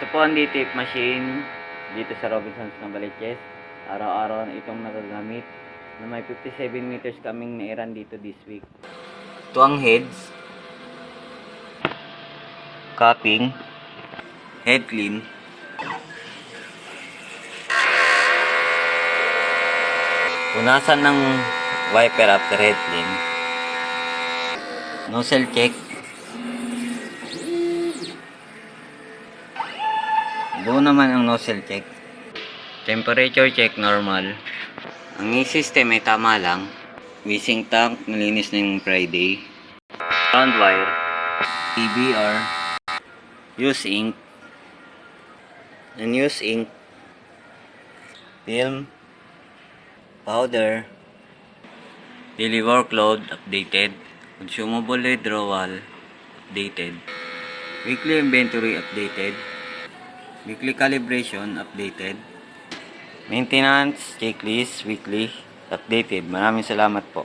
Ito po ang DTF machine dito sa Robinsons Novaliches. Araw-araw itong nagagamit na may 57 meters kaming nairan dito this week. Ito ang heads, capping, head clean, punasan ng wiper after head clean, nozzle check, doon naman ang nozzle check, temperature check normal, ang e-system ay tama lang, missing tank nalinis na yung Friday, round wire, PBR, use ink, unused ink, film, powder, daily workload updated, consumable withdrawal updated, weekly inventory updated, weekly calibration updated, maintenance checklist weekly updated. Maraming salamat po.